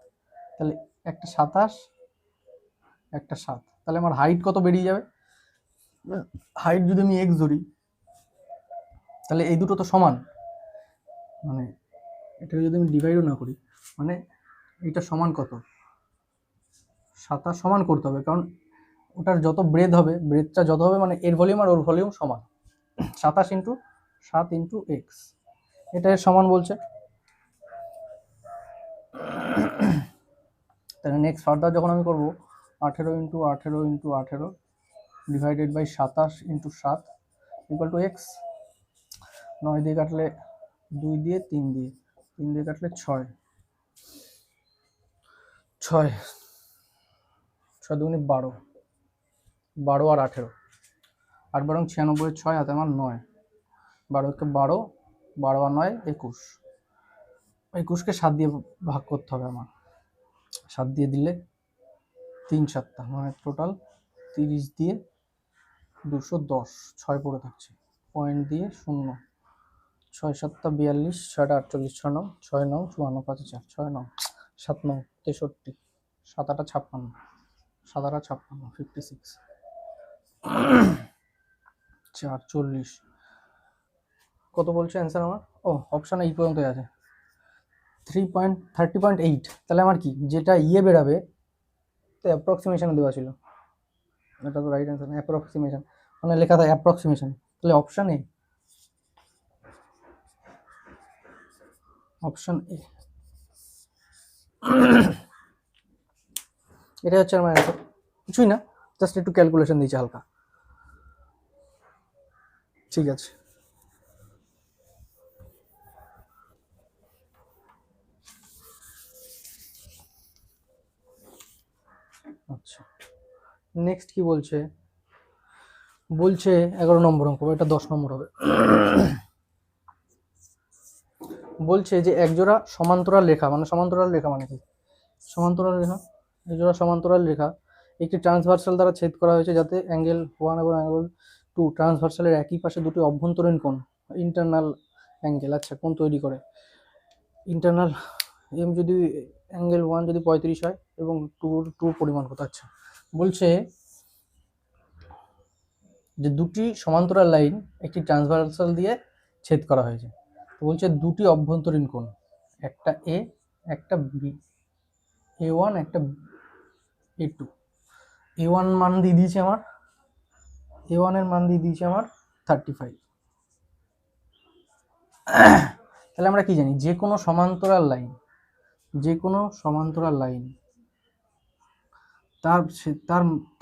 তাহলে একটা 27 একটা 7 তাহলে আমার হাইট কত বেরিয়ে যাবে হাইট যদি আমি এক্স ধরি তাহলে এই দুটো তো সমান মানে এটাকে যদি আমি ডিভাইডও না করি মানে এটা সমান কত 27 সমান করতে হবে কারণ ওটার যত ব্রেথ হবে ব্রেথটা যত হবে মানে এর ভলিউম আর ওর ভলিউম সমান 27 ইন্টু 7 ইন্টু এক্স এটা এর সমান বলছে তাহলে নেক্সট ফার্দার যখন আমি করবো 18 into 18 into 18 divided by 27 into 7 equal to x 9 দিয়ে কাটলে 2 দিয়ে 3 দিয়ে 3 দিয়ে কাটলে 6 6 6 দুগুণে 12 12 আর 18 8 বারং 96 6 হাতে আমার 9 12কে 12 12 আর 9 21 21কে 7 দিয়ে ভাগ করতে হবে আমার 7 দিয়ে দিলে 3 7টা মানে টোটাল 30 দিয়ে 210 6 পড়ে থাকছে পয়েন্ট দিয়ে 0 6 7টা 42 6টা 48 6 9 6 9 54 5 4 6 9 7 9 63 7 8 56 7 8 56 56 4 40 কত বলছে অ্যান্সার আমার ও অপশানে এই পর্যন্তই আছে 30.8 তাহলে আমার কি যেটা বেরাবে তো অ্যাপ্রক্সিমেশন দেওয়া ছিল এটা তো রাইট অ্যান্সার অ্যাপ্রক্সিমেশন মানে লেখা থাকে অ্যাপ্রক্সিমেশন তাহলে অপশান এ অপশান এ এটা হচ্ছে আমার অ্যান্সার কিছুই না জাস্ট একটু ক্যালকুলেশন দিয়েছে হালকা ঠিক আছে নেক্সট কি বলছে, বলছে 11 নম্বর অঙ্ক, এটা 10 নম্বর হবে। বলছে যে একজোড়া সমান্তরাল রেখা, মানে সমান্তরাল রেখা মানে কি, সমান্তরাল রেখা, একজোড়া সমান্তরাল রেখা একটি ট্রান্সভার্সাল দ্বারা ছেদ করা হয়েছে, যাতে অ্যাঙ্গেল 1 এবং অ্যাঙ্গেল 2 ট্রান্সভার্সালের একই পাশে দুটি অভ্যন্তরীণ কোণ, ইন্টারনাল অ্যাঙ্গেল, আচ্ছা কোণ তৈরি করে। ইন্টারনাল এম যদি অ্যাঙ্গেল 1 যদি 35 হয় এবং টু পরিমাণ কত, আচ্ছা বলছে যে দুটি সমান্তরাল লাইন একটি ট্রান্সভার্সাল দিয়ে ছেদ করা হয়েছে। তো বলছে দুটি অভ্যন্তরীণ কোণ, একটা এ একটা বি, A1 একটা A2। A1 মান দিয়ে দিয়েছে আমার, A1 এর মান দিয়ে দিয়েছে আমার 35। তাহলে আমরা কি জানি, যে কোনো সমান্তরাল লাইন, যে কোনো সমান্তরাল লাইন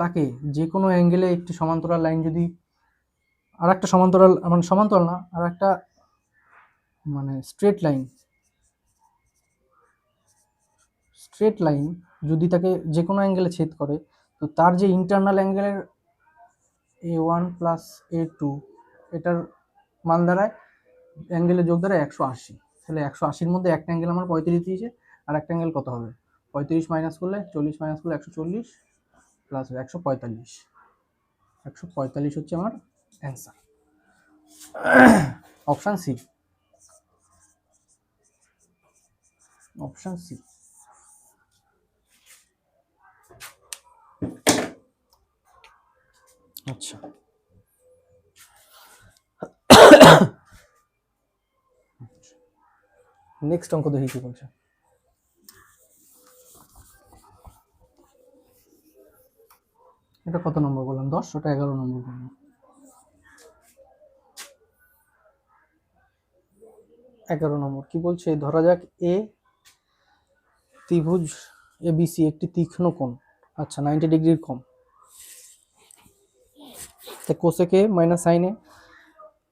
তাকে যে কোনো অ্যাঙ্গেলে একটি সমান্তরাল লাইন যদি আর একটা সমান্তরাল, মানে সমান্তরাল না, আর একটা মানে স্ট্রেট লাইন যদি তাকে যে কোনো অ্যাঙ্গেলে ছেদ করে, তো তার যে ইন্টারনাল অ্যাঙ্গেলের A1 প্লাস A2 এটার মান দাঁড়ায় অ্যাঙ্গেলের যোগ দ্বারা 180। তাহলে 180-র মধ্যে একটা অ্যাঙ্গেল আমার 35 দিয়েছে, আর একটা অ্যাঙ্গেল কত হবে, 35 মাইনাস করলে 40 মাইনাস করলে 140 প্লাস 145, 145 হচ্ছে আমার answer, option C, option C. আচ্ছা নেক্সট অঙ্ক দেখি কি বলছে। এটা কত নম্বর বললাম, 10, ওটা 11 নম্বর বললাম। 11 নম্বর কি বলছে, ধরা যাক এ ত্রিভুজ ABC একটি তীক্ষ্ণ কোণ, আচ্ছা 90 ডিগ্রির কম, তো cosec A minus sine A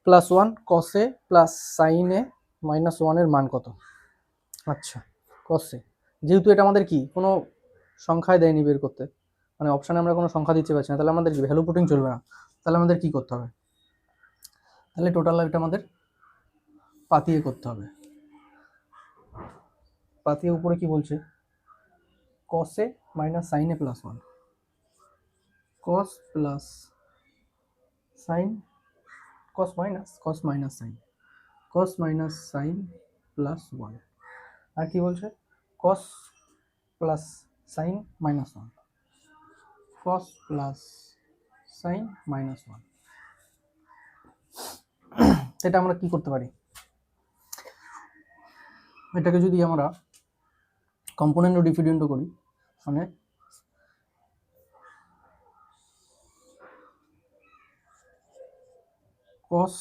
plus 1 cosec plus sine A minus 1 এর মান কত। আচ্ছা কসে, যেহেতু এটা আমাদের কি কোনো সংখ্যায় দেয়নি বের করতে, মানে অপশানে আমরা কোনো সংখ্যা দিতে পারছি না, তাহলে আমাদের কি ভ্যালু পুটিং চলবে না, তাহলে আমাদের কি করতে হবে, তাহলে টোটাল এটা আমাদের পাতিয়ে করতে হবে। পাতিয়ে উপরে কি বলছে, কসে মাইনাস সাইন এ plus 1, cos plus sine, cos minus sine, cos minus sine plus 1, আর কি বলছে cos plus sine minus 1, cos plus sine minus 1। এটা আমরা কি করতে পারি, এটাকে যদি আমরা কম্পোনেন্ট ও ডিফিডেন্টও করি, মানে কস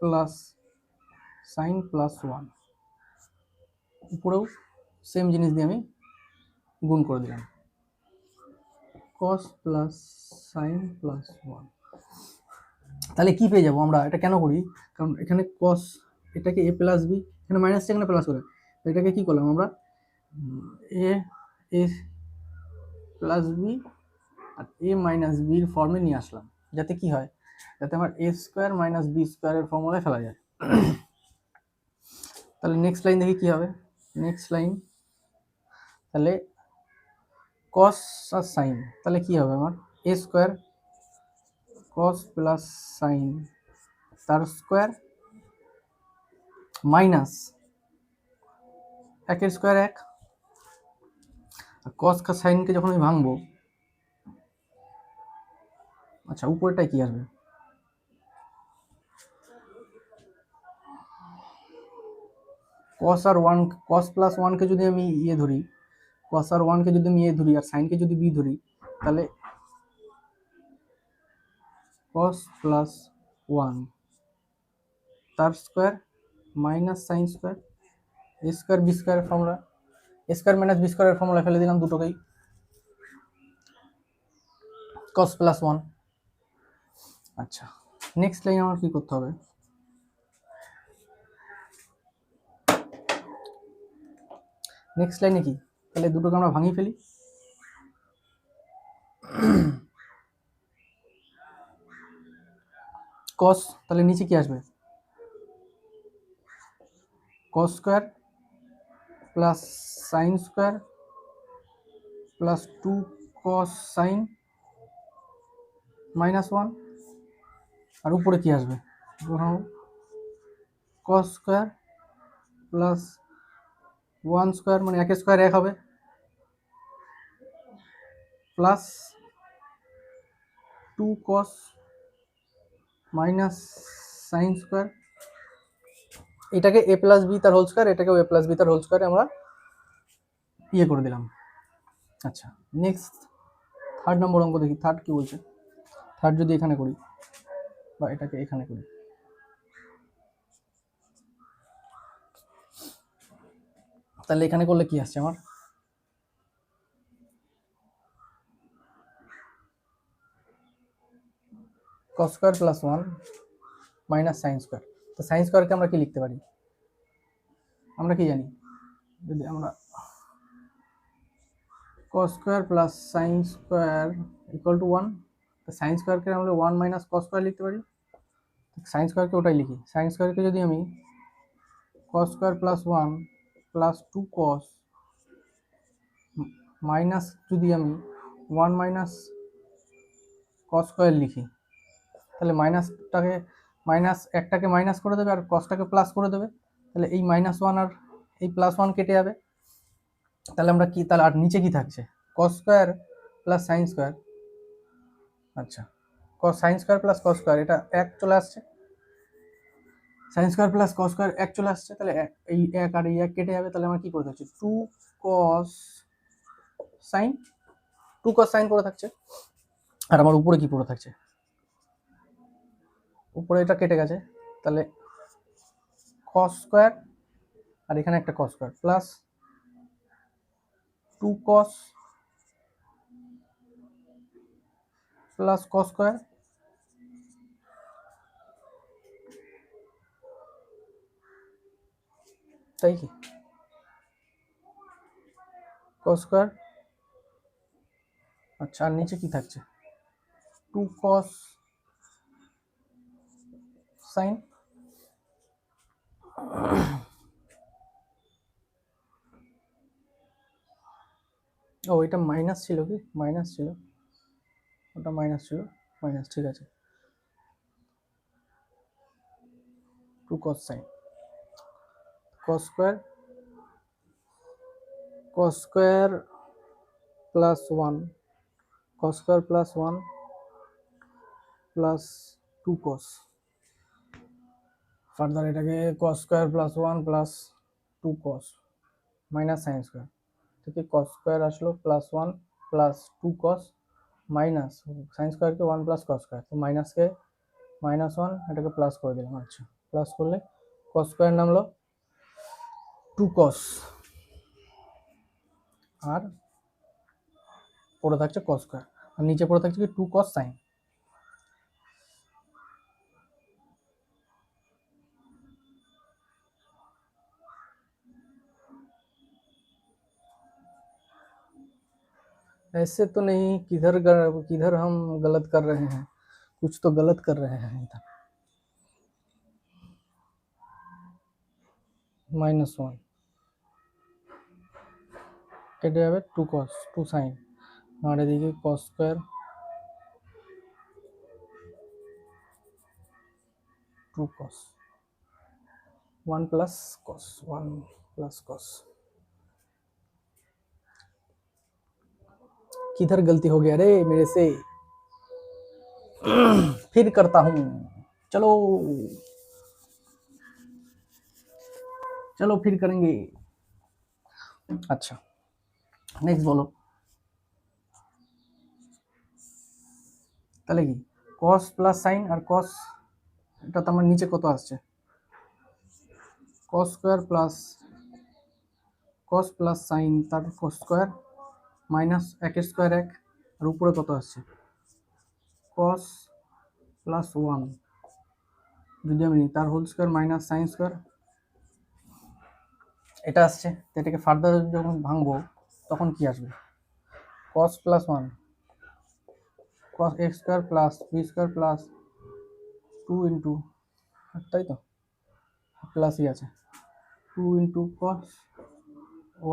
প্লাস সাইন প্লাস 1, উপরেও সেম জিনিস দিয়ে আমি গুণ করে দিলাম, কস প্লাস সাইন প্লাস 1। তাহলে কি পেয়ে যাবো আমরা, এটা কেন করি, কারণ এখানে কস, এটাকে এ প্লাস বি, এখানে মাইনাস এখানে প্লাস করে, এটাকে কি করলাম আমরা এ প্লাস বি আর এ মাইনাস বির ফর্মে নিয়ে আসলাম, যাতে কি হয়, যাতে আমার এ স্কোয়ার মাইনাস বি স্কোয়ারের ফর্মুলায় ফেলা যায়। তাহলে নেক্সট লাইন দেখি কি হবে, নেক্সট লাইন তাহলে কস আর সাইন, তাহলে কি হবে আমার এ স্কোয়ার কস প্লাস সাইন তার স্কোয়ার মাইনাস একের স্কোয়ার 1, কস কা সাইনকে যখন আমি ভাঙবো, আচ্ছা উপরেটাই কি আসবে, কস আর 1, কস প্লাস 1কে যদি আমি ইয়ে ধরি, কস আর 1কে যদি আমি এ ধরি আর সাইনকে যদি বি ধরি, তাহলে কস প্লাস 1 তার স্কোয়ার মাইনাস সাইন স্কোয়ার, এ স্কোয়ার বি স্কোয়ারের ফর্মুলা, এ স্কোয়ার মাইনাস বি স্কোয়ারের ফর্মুলা ফেলে দিলাম দুটোকেই, কস প্লাস 1। আচ্ছা নেক্সট লাইন আমার কি করতে হবে, নেক্সট লাইনে কি, তাহলে দুটোকে আমরা ভাঙিয়ে ফেলি, কস, তাহলে নিচে কি আসবে, কস square plus sine square plus 2 cos sign -1, আর উপরে কি আসবে, কস স্কোয়ার প্লাস 1 স্কোয়ার, মানে 1 স্কোয়ার 1 হবে, plus 2 cos minus sine square. এটাকে এ প্লাস বি তার হোল স্কোয়ার, এটাকেও এ প্লাস বি তার হোল স্কোয়ারে আমরা ইয়ে করে দিলাম। আচ্ছা, নেক্সট থার্ড নম্বর অঙ্ক দেখি, থার্ড কি বলছে। থার্ড যদি এখানে করি বা এটাকে এখানে করি, তাহলে এখানে করলে কি আসছে আমার, কস square plus 1 minus sine square. তো সাইন স্কোয়ারকে আমরা কি লিখতে পারি, আমরা কি জানি, যদি আমরা কস square plus sine square equal two 1, তো সাইন স্কোয়ারকে আমরা 1 মাইনাস কস স্কোয়ার লিখতে পারি। সাইন স্কোয়ারকে ওটাই লিখি, সাইন স্কোয়ারকে যদি আমি কস square plus 1 plus 2 cos minus যদি আমি 1 মাইনাস কস স্কোয়ার লিখি, তাহলে মাইনাসটাকে মাইনাস একটাকে মাইনাস করে দেবে আর কসটাকে প্লাস করে দেবে, তাহলে এই -1 আর এই +1 কেটে যাবে। তাহলে আমরা কি, তাহলে আর নিচে কি থাকছে, cos square plus sine square. আচ্ছা, cos sine square plus cos square, এটা 1 চলে আসছে, sine square plus cos square 1 চলে আসছে, তাহলে এই 1 আর এই 1 কেটে যাবে, তাহলে আমার কি করে থাকছে 2 কস সাইন, 2 কস সাইন পড়ে থাকছে। আর আমার উপরে কি পড়ে থাকছে, উপরে এটা কেটে গেছে, তাহলে কস স্কোয়ার আর এখানে একটা কস স্কোয়ার প্লাস 2 কস প্লাস কস স্কোয়ার, তাই কি, কস স্কোয়ার। আচ্ছা, আর নিচে কি থাকছে 2 কস সাইন। ও, এটা মাইনাস ছিল, কি মাইনাস ছিল, ওটা মাইনাস ছিল, মাইনাস, ঠিক আছে, 2 cos sine, cos square, cos square plus 1, cos square plus 1 plus 2 cos, further এটাকে cos square plus 1 plus 2 cos minus sine square থেকে কস স্কোয়ার আসলো plus 1 plus 2 cos minus sine স্কোয়ারকে 1 plus cos square, তো মাইনাসকে -1 এটাকে plus করে দিলাম। আচ্ছা, plus করলে কস স্কোয়ার নামলো 2 কস আর পড়ে থাকছে কস স্কোয়ার, আর নিচে পড়ে থাকছে কি 2 কস সাইন। ऐसे तो नहीं, किधर हम गलत कर रहे हैं, कुछ तो गलत कर रहे हैं इधर। -1 কেটে যাবে 2 কস 2 সাইন, আর এদিকে কস স্কোয়ার 2 কস 1 प्लस कॉस 1 प्लस कॉस। किधर गलती हो गया रे मेरे से, फिर करता हूँ, चलो चलो फिर करेंगे। अच्छा, नेक्स्ट बोलो, তাহলে কি cos প্লাস সাইন আর cos, এটা তো আমার নিচে কত আসছে, cos square plus cos plus sign তার cos স্কয়ার মাইনাস 1 এর স্কয়ার 1, আর উপরে কত আসছে cos প্লাস 1, যদি আমি তার whole square minus sine square, এটা আসছে। তো এটাকে ফার্দার যখন ভাঙবো তখন কি আসবে, cos plus 1 cos x square plus b square plus 2 into, তাই তো প্লাসই আছে, 2 ইন্টু কস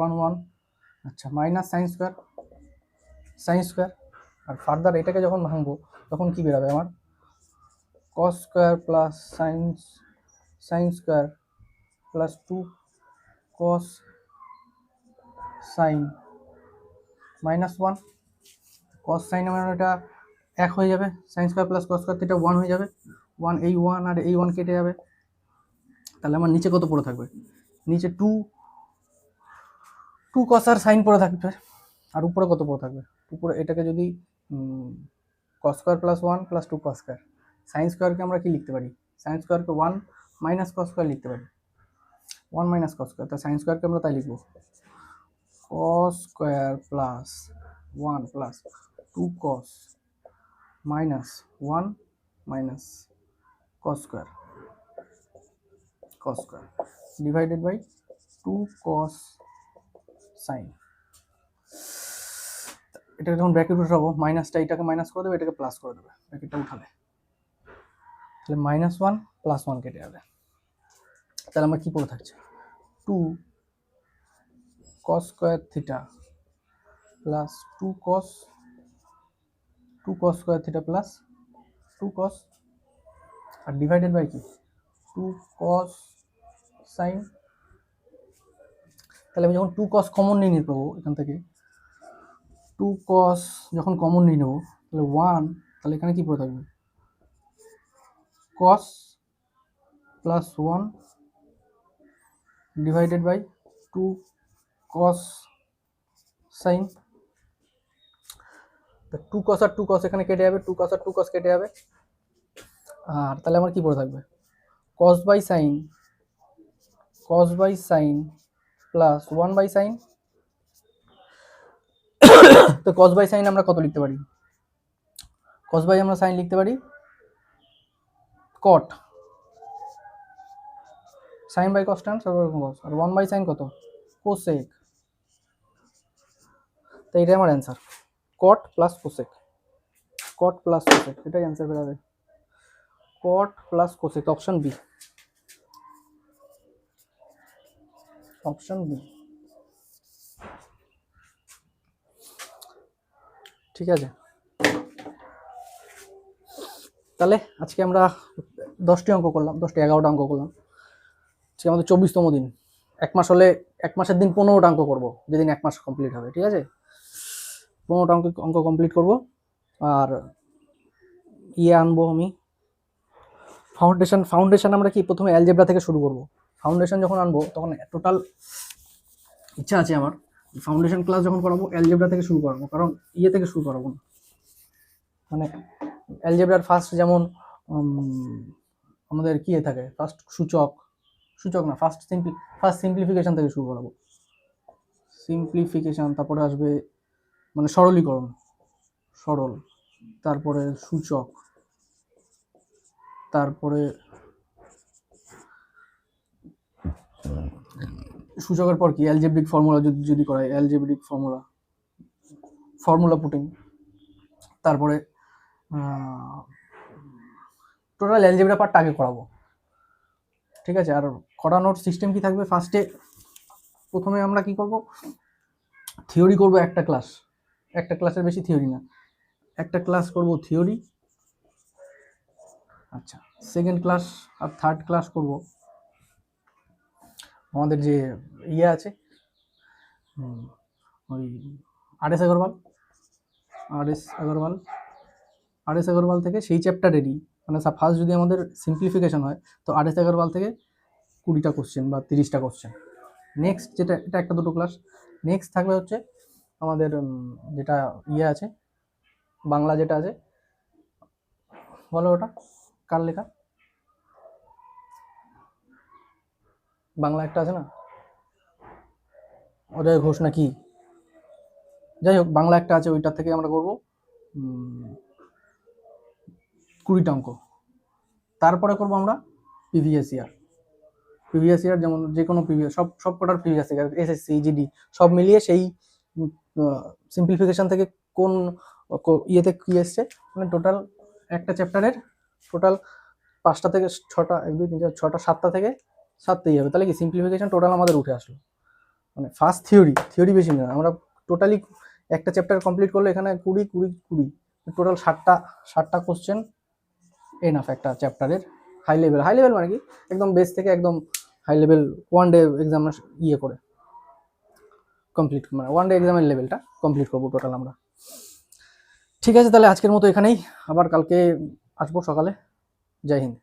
1 1, আচ্ছা মাইনাস সাইন স্কোয়ার। আর ফার্দার এটাকে যখন ভাঙবো তখন কি বেরোবে আমার, কস square plus sine square plus 2 cos sign minus 1, কস সাইন আমার এটা 1 হয়ে যাবে, sign square plus cos square theta 1 হয়ে যাবে, 1 এই 1 আর এই 1 কেটে যাবে, তাহলে আমার নিচে কত পড়ে থাকবে, নিচে 2 কস আর সাইন পড়ে থাকবে। আর উপরে কত পড়ে থাকবে, উপরে এটাকে যদি cos square plus 1 plus 2 cos square, sine স্কোয়ারকে আমরা কি লিখতে পারি, সাইন স্কোয়ারকে 1 মাইনাস কস স্কোয়ার লিখতে পারি, 1 মাইনাস কস স্কোয়ার, তা সাইন স্কোয়ারকে আমরা তাই লিখবো cos square plus 1 plus 2 cos minus 1 minus cos square divided by 2 cos sine. এটাকে যখন ব্র্যাকেট উঠাবো, মাইনাসটা এটাকে মাইনাস করে দেবে, এটাকে প্লাস করে দেবে, ব্র্যাকেটটা উঠালে তাহলে -1 + 1 কেটে যাবে, তাহলে আমার কি পড়ে থাকছে 2 cos square theta plus 2 cos square theta plus 2 cos, আর ডিভাইডেড বাই কি 2 cos সাইন। তাহলে আমি যখন 2 cos কমন নিয়ে নিতে পারবো এখান থেকে, 2 cos যখন কমন নিয়ে নেবো তাহলে 1, তাহলে এখানে কি পড়ে থাকবে cos plus 1 divided by 2 cos sine. 2 cos আর 2 cos এখানে কেটে যাবে, 2 cos আর 2 cos কেটে যাবে, আর তাহলে আমার কি পড়ে থাকবে cos by sine plus 1 by sine. তো cos বাই সাইন আমরা কত লিখতে পারি, cos বাই আমরা সাইন লিখতে পারি cot, sine by cos tan cos, আর 1 বাই সাইন কত cosec। তো এটাই আমার অ্যান্সার, cot প্লাস cosec, এটাই অ্যান্সার বেরোবে, cot plus cosec, option B. ঠিক আছে, তাহলে আজকে আমরা 10টি অঙ্ক করলাম, 10টি 11টা অঙ্ক করলাম। আজকে আমাদের 24তম দিন, 1 মাস হলে 1 মাসের দিন 15টা অঙ্ক করবো, যেদিন 1 মাস কমপ্লিট হবে, ঠিক আছে 15টা অঙ্ক কমপ্লিট করব। আর আনবো আমি ফাউন্ডেশন আমরা কি প্রথমে অ্যালজেব্রা থেকে শুরু করব। ফাউন্ডেশন যখন আনবো তখন টোটাল ইচ্ছা আছে আমার, ফাউন্ডেশন ক্লাস যখন করাবো অ্যালজেব্রা থেকে শুরু করাবো, কারণ থেকে শুরু করাবো না, মানে অ্যালজেব্রার ফার্স্ট যেমন আমাদের কি থাকে, ফার্স্ট সূচক না, ফার্স্ট সিম্পলিফিকেশন থেকে শুরু করাবো, তারপরে আসবে মানে সরলীকরণ, তারপরে সূচক, তারপরে সূচকের পর কি অ্যালজেব্রিক ফর্মুলা যদি করাই, অ্যালজেব্রিক ফর্মুলা পুটিং, তারপরে টোটাল অ্যালজেব্রা পার্টটা আগে করাবো, ঠিক আছে। আর করানোর সিস্টেম কি থাকবে, প্রথমে আমরা কি করব, থিওরি করব একটা ক্লাসের বেশি থিওরি না, একটা ক্লাস করব থিওরি, আচ্ছা সেকেন্ড ক্লাস আর থার্ড ক্লাস করব আমাদের যে আছে ওই আর.এস. আগরওয়াল থেকে সেই চ্যাপ্টারেরই, মানে ফার্স্ট যদি আমাদের সিম্পলিফিকেশন হয় তো আর.এস. আগরওয়াল থেকে 20টা কোশ্চেন বা 30টা কোশ্চেন। নেক্সট যেটা, এটা একটা দুটো ক্লাস, নেক্সট থাকবে হচ্ছে আমাদের যেটা আছে বাংলা, যেটা আছে বলো ওটা কার লেখা, বাংলা একটা আছে না অজয় ঘোষ নাকি, যাই হোক বাংলা একটা আছে, ওইটা থেকে আমরা করবো 20টা অঙ্ক। তারপরে করবো আমরা প্রিভিয়াস ইয়ার, যেমন যে কোনো সব কটার প্রিভিয়াস ইয়ার, এসএসসি জিডি সব মিলিয়ে সেই সিম্পলিফিকেশন থেকে কোন ইয়েতে কি এসছে, মানে টোটাল একটা চ্যাপ্টারের টোটাল 5টা থেকে 6টা, 1 2 3 4 6টা 7টা থেকে 7টাই হবে, তাহলে কি সিম্পলিফিকেশন টোটাল আমাদের উঠে আসলো। মানে ফার্স্ট থিওরি বেশি না, আমরা টোটালি একটা চ্যাপ্টার কমপ্লিট করলে এখানে 20 টোটাল 60টা কোশ্চেন এনাফ একটা চ্যাপ্টারের। হাই লেভেল মানে কি একদম বেস থেকে একদম high level one day exam ইয়ে করে কমপ্লিট, মানে ওয়ান ডে এক্সামের লেভেলটা কমপ্লিট করবো টোটাল আমরা। ঠিক আছে, তাহলে আজকের মতো এখানেই, আবার কালকে আসবো সকালে। জয় হিন্দ।